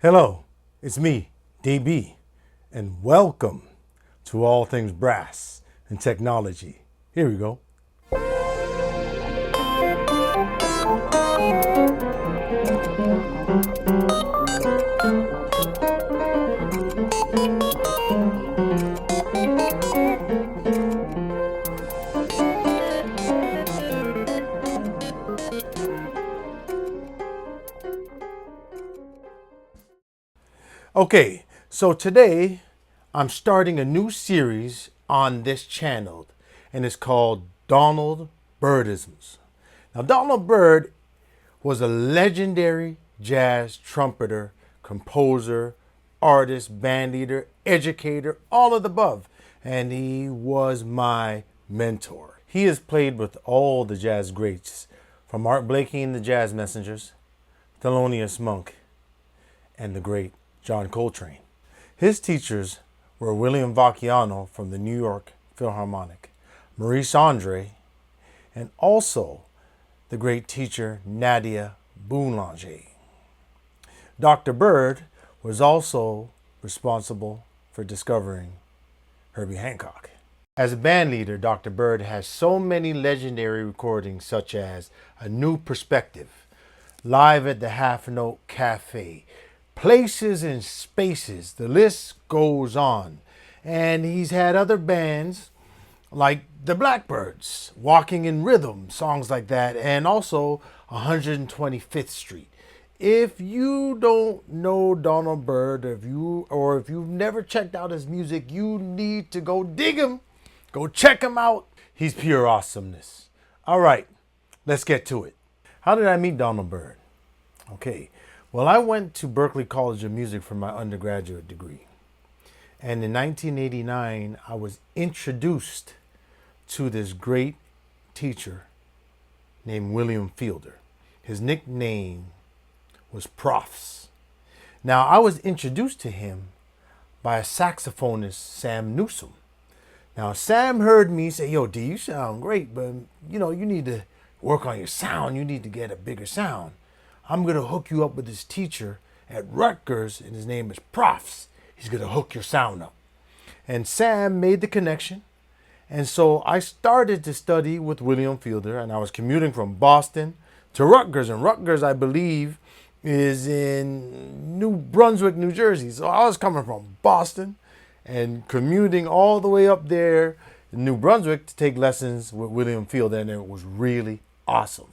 Hello, it's me, DB, and welcome to All Things Brass and Technology. Here we go. Okay, so today I'm starting a new series on this channel, and it's called Donald Byrd-isms. Now, Donald Byrd was a legendary jazz trumpeter, composer, artist, bandleader, educator, all of the above, and he was my mentor. He has played with all the jazz greats, from Art Blakey and the Jazz Messengers, Thelonious Monk, and the great John Coltrane. His teachers were William Vacchiano from the New York Philharmonic, Maurice Andre, and also the great teacher Nadia Boulanger. Dr. Byrd was also responsible for discovering Herbie Hancock. As a band leader, Dr. Byrd has so many legendary recordings such as A New Perspective, Live at the Half Note Cafe, Places and Spaces, the list goes on. And he's had other bands like the Blackbirds, Walking in Rhythm, songs like that, and also 125th Street. If you don't know Donald Byrd, if you've never checked out his music, you need to go dig him. Go check him out. He's pure awesomeness. All right, let's get to it. How did I meet Donald Byrd? Okay. Well, I went to Berklee College of Music for my undergraduate degree. And in 1989, I was introduced to this great teacher named William Fielder. His nickname was Profs. Now, I was introduced to him by a saxophonist, Sam Newsom. Now, Sam heard me say, "Yo, D, you sound great, but you need to work on your sound. You need to get a bigger sound. I'm going to hook you up with this teacher at Rutgers, and his name is Profs. He's going to hook your sound up." And Sam made the connection. And so I started to study with William Fielder, and I was commuting from Boston to Rutgers. And Rutgers, I believe, is in New Brunswick, New Jersey. So I was coming from Boston and commuting all the way up there in New Brunswick to take lessons with William Fielder, and it was really awesome.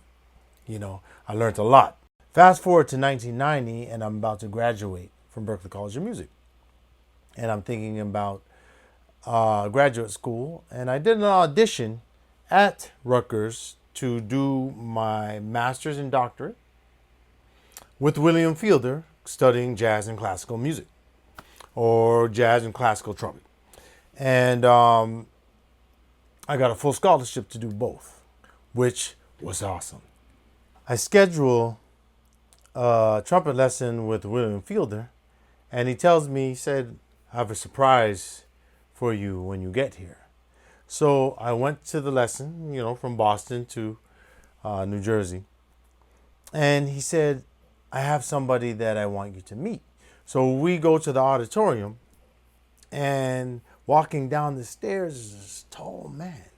I learned a lot. Fast forward to 1990, and I'm about to graduate from Berklee College of Music. And I'm thinking about graduate school. And I did an audition at Rutgers to do my master's and doctorate with William Fielder, studying jazz and classical music, or jazz and classical trumpet. And I got a full scholarship to do both, which was awesome. I scheduled trumpet lesson with William Fielder, and he said, "I have a surprise for you when you get here." So I went to the lesson, from Boston to New Jersey, and he said, "I have somebody that I want you to meet." So we go to the auditorium, and walking down the stairs is this tall man.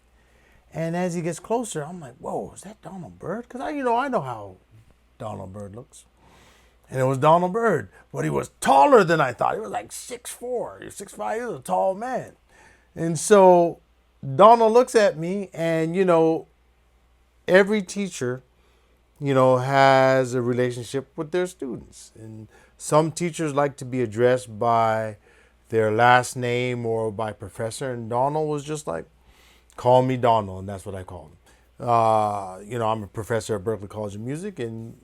And as he gets closer, I'm like, "Whoa, is that Donald Byrd?" Because I know how Donald Byrd looks. And it was Donald Byrd, but he was taller than I thought. He was like 6'4", 6'5", he was a tall man. And so Donald looks at me, and, every teacher, has a relationship with their students. And some teachers like to be addressed by their last name or by professor. And Donald was just like, "Call me Donald," and that's what I called him. I'm a professor at Berklee College of Music, and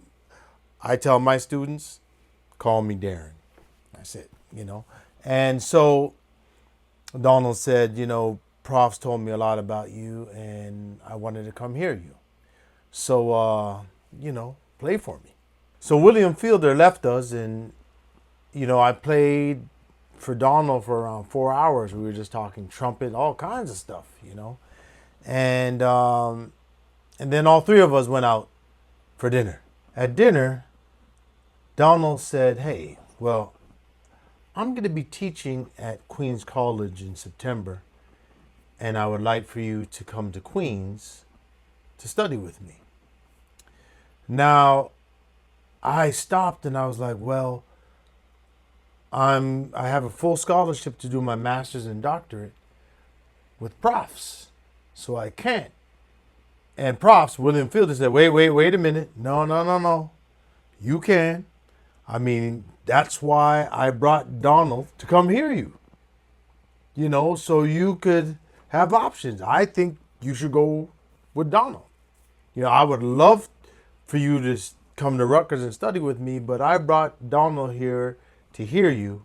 I tell my students, "Call me Darren." That's it, And so Donald said, "Profs told me a lot about you, and I wanted to come hear you. So, play for me." So William Fielder left us, and, I played for Donald for around 4 hours. We were just talking trumpet, all kinds of stuff, And then all three of us went out for dinner. At dinner, Donald said, "Hey, Well, I'm going to be teaching at Queens College in September, and I would like for you to come to Queens to study with me. Now, I stopped and I was like, well, I have a full scholarship to do my master's and doctorate with profs, so I can't. And profs, William Fielder said, wait a minute. No. You can. I mean, that's why I brought Donald to come hear you. You know, so you could have options. I think you should go with Donald. You know, I would love for you to come to Rutgers and study with me, but I brought Donald here to hear you.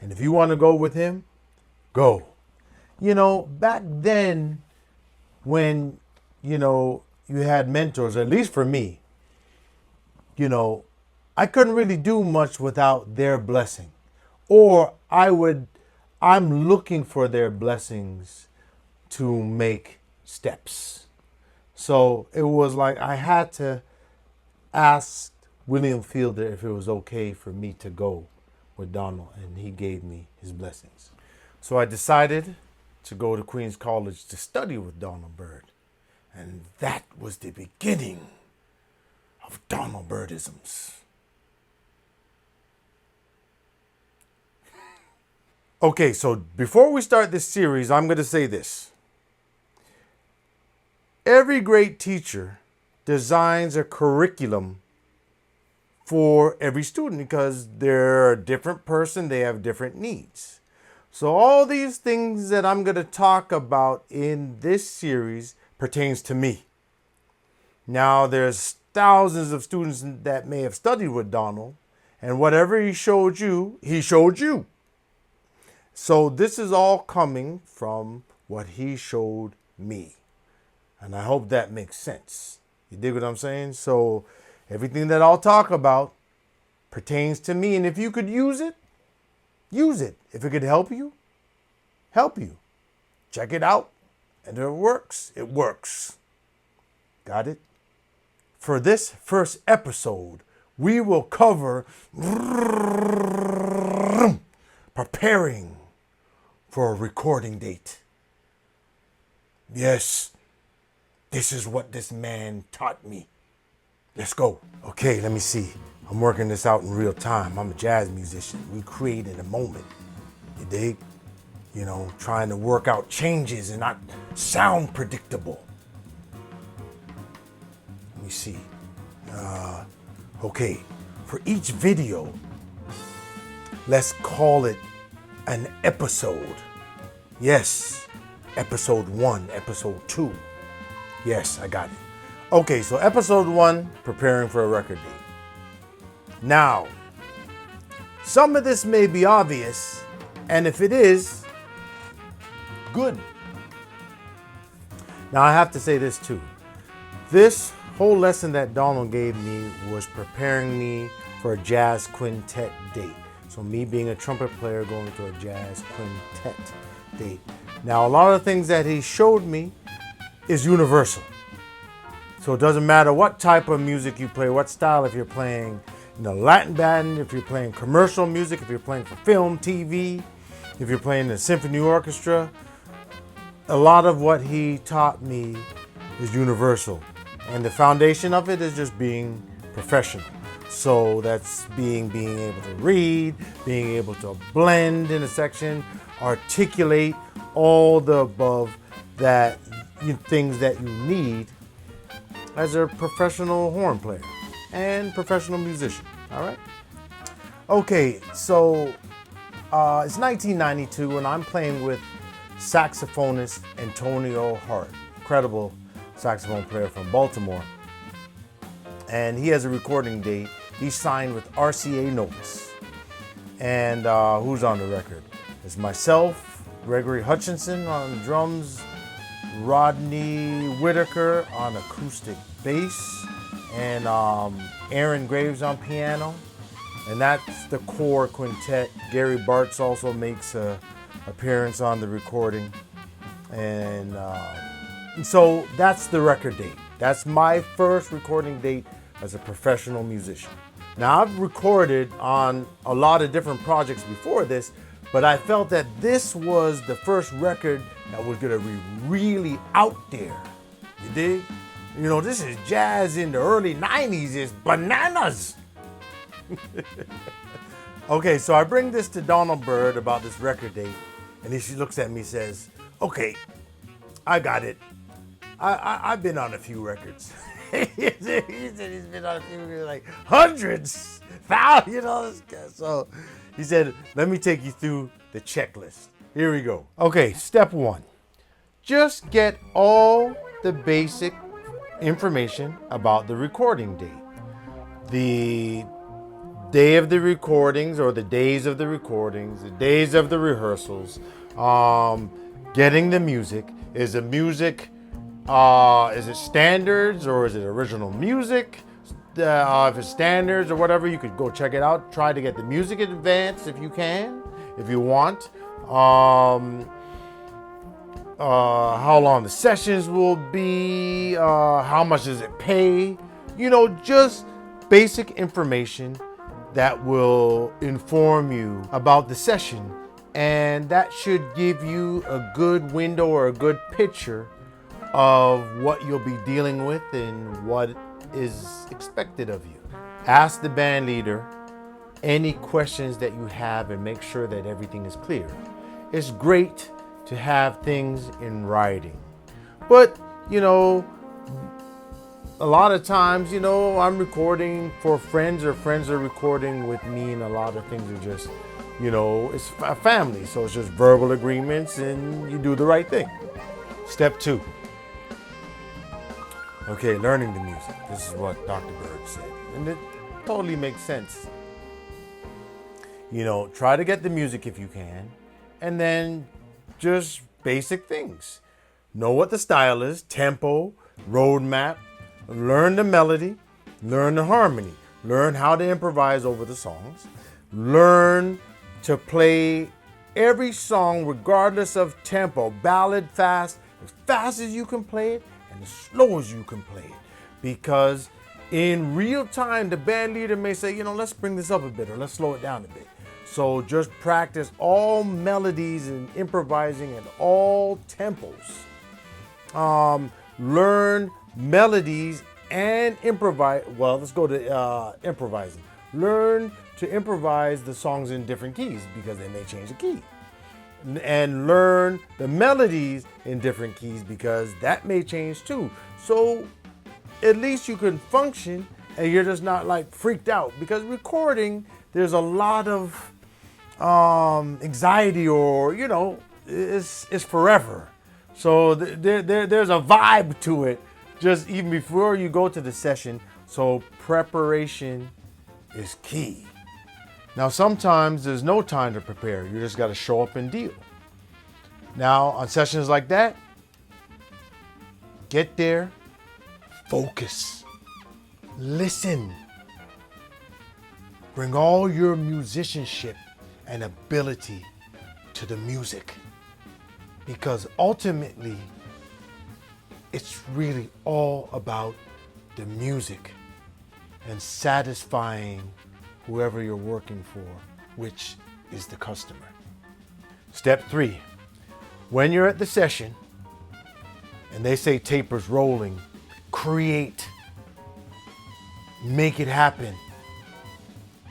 And if you want to go with him, go. You know, back then when, you know, you had mentors, at least for me, you know, I couldn't really do much without their blessing. Or I'm looking for their blessings to make steps. So it was like I had to ask William Fielder if it was okay for me to go with Donald, and he gave me his blessings. So I decided to go to Queens College to study with Donald Byrd. And that was the beginning of Donald Byrd-isms. Okay, so before we start this series, I'm going to say this. Every great teacher designs a curriculum for every student because they're a different person, they have different needs. So all these things that I'm going to talk about in this series pertains to me. Now, there's thousands of students that may have studied with Donald, and whatever he showed you, he showed you. So this is all coming from what he showed me. And I hope that makes sense. You dig what I'm saying? So everything that I'll talk about pertains to me. And if you could use it, use it. If it could help you, help you. Check it out. And if it works, it works. Got it? For this first episode, we will cover preparing for a recording date. Yes, this is what this man taught me. Let's go. Okay, let me see. I'm working this out in real time. I'm a jazz musician. We create in a moment. You dig? You know, trying to work out changes and not sound predictable. Let me see. Okay, for each video, let's call it an episode. Yes, episode 1, episode 2. Yes, I got it. Okay, so episode 1, preparing for a record date. Now, some of this may be obvious, and if it is, good. Now, I have to say this too. This whole lesson that Donald gave me was preparing me for a jazz quintet date. So me being a trumpet player going to a jazz quintet date. Now, a lot of the things that he showed me is universal. So it doesn't matter what type of music you play, what style, if you're playing Latin band, if you're playing commercial music, if you're playing for film, TV, if you're playing the symphony orchestra. A lot of what he taught me is universal. And the foundation of it is just being professional. So that's being able to read, being able to blend in a section, articulate all the above things that you need as a professional horn player and professional musician. All right. Okay, so it's 1992 and I'm playing with saxophonist Antonio Hart, incredible saxophone player from Baltimore. And he has a recording date. He's signed with RCA Novus. And who's on the record? It's myself, Gregory Hutchinson on drums, Rodney Whitaker on acoustic bass, and Aaron Graves on piano. And that's the core quintet. Gary Bartz also makes an appearance on the recording. And so that's the record date. That's my first recording date as a professional musician. Now, I've recorded on a lot of different projects before this, but I felt that this was the first record that was gonna be really out there. You dig? You know, this is jazz in the early 90s, it's bananas. Okay, so I bring this to Donald Byrd about this record date, and he looks at me and says, okay, I got it. I've been on a few records. he said he's been on a few, like hundreds, thousands, you know. So he said, let me take you through the checklist. Here we go. Okay, step one. Just get all the basic information about the recording date. The day of the recordings, or the days of the recordings, the days of the rehearsals, getting the music. Is the music, is it standards or is it original music? If it's standards or whatever, you could go check it out. Try to get the music in advance if you can, if you want. How long the sessions will be, how much does it pay? You know, just basic information that will inform you about the session, and that should give you a good window or a good picture of what you'll be dealing with and what is expected of you. Ask the band leader any questions that you have and make sure that everything is clear. It's great to have things in writing, but you know, a lot of times, you know, I'm recording for friends or friends are recording with me, and a lot of things are just, you know, it's a family, so it's just verbal agreements and you do the right thing. Step two. Okay, learning the music. This is what Dr. Byrd said, and it totally makes sense. You know, try to get the music if you can, and then just basic things. Know what the style is, tempo, roadmap. Learn the melody, learn the harmony, learn how to improvise over the songs, learn to play every song regardless of tempo, ballad fast as you can play it and as slow as you can play it. Because in real time, the band leader may say, you know, let's bring this up a bit or let's slow it down a bit. So just practice all melodies and improvising at all tempos. Learn melodies and improvise. Well, let's go to improvising. Learn to improvise the songs in different keys because they may change the key. And learn the melodies in different keys because that may change too. So at least you can function and you're just not like freaked out, because recording, there's a lot of anxiety, or you know, it's forever. So there's a vibe to it just even before you go to the session. So preparation is key. Now sometimes there's no time to prepare. You just got to show up and deal. Now on sessions like that, get there, focus, listen. Bring all your musicianship and ability to the music, because ultimately it's really all about the music and satisfying whoever you're working for, which is the customer. Step 3, when you're at the session and they say taper's rolling, create, make it happen.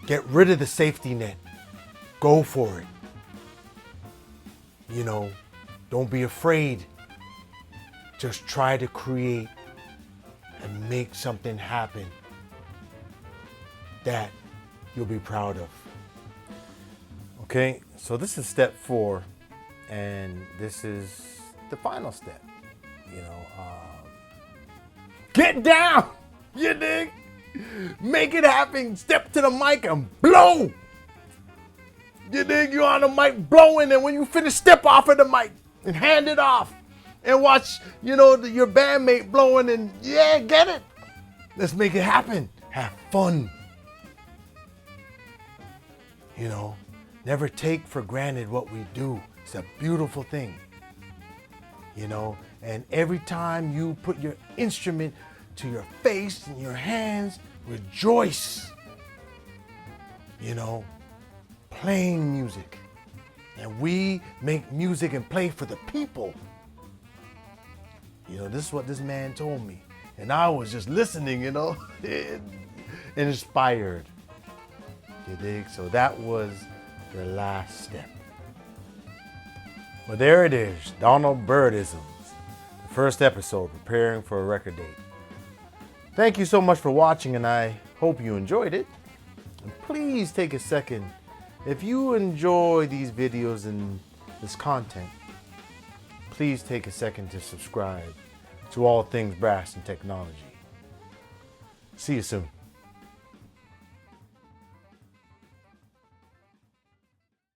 Get rid of the safety net. Go for it. You know, don't be afraid. Just try to create and make something happen that you'll be proud of. Okay, so this is step 4, and this is the final step. You know, get down, you dig? Make it happen. Step to the mic and blow. You dig? You're on the mic blowing, and when you finish, step off of the mic and hand it off. And watch, you know, your bandmate blowing, and yeah, get it. Let's make it happen. Have fun. You know, never take for granted what we do. It's a beautiful thing. You know, and every time you put your instrument to your face and your hands, rejoice. you know, playing music. And we make music and play for the people. You know, this is what this man told me. And I was just listening, you know, inspired. You dig? So that was the last step. Well, there it is, Donald Byrd-isms. The first episode, preparing for a record date. Thank you so much for watching, and I hope you enjoyed it. And please take a second. If you enjoy these videos and this content, please take a second to subscribe to All Things Brass and Technology. See you soon.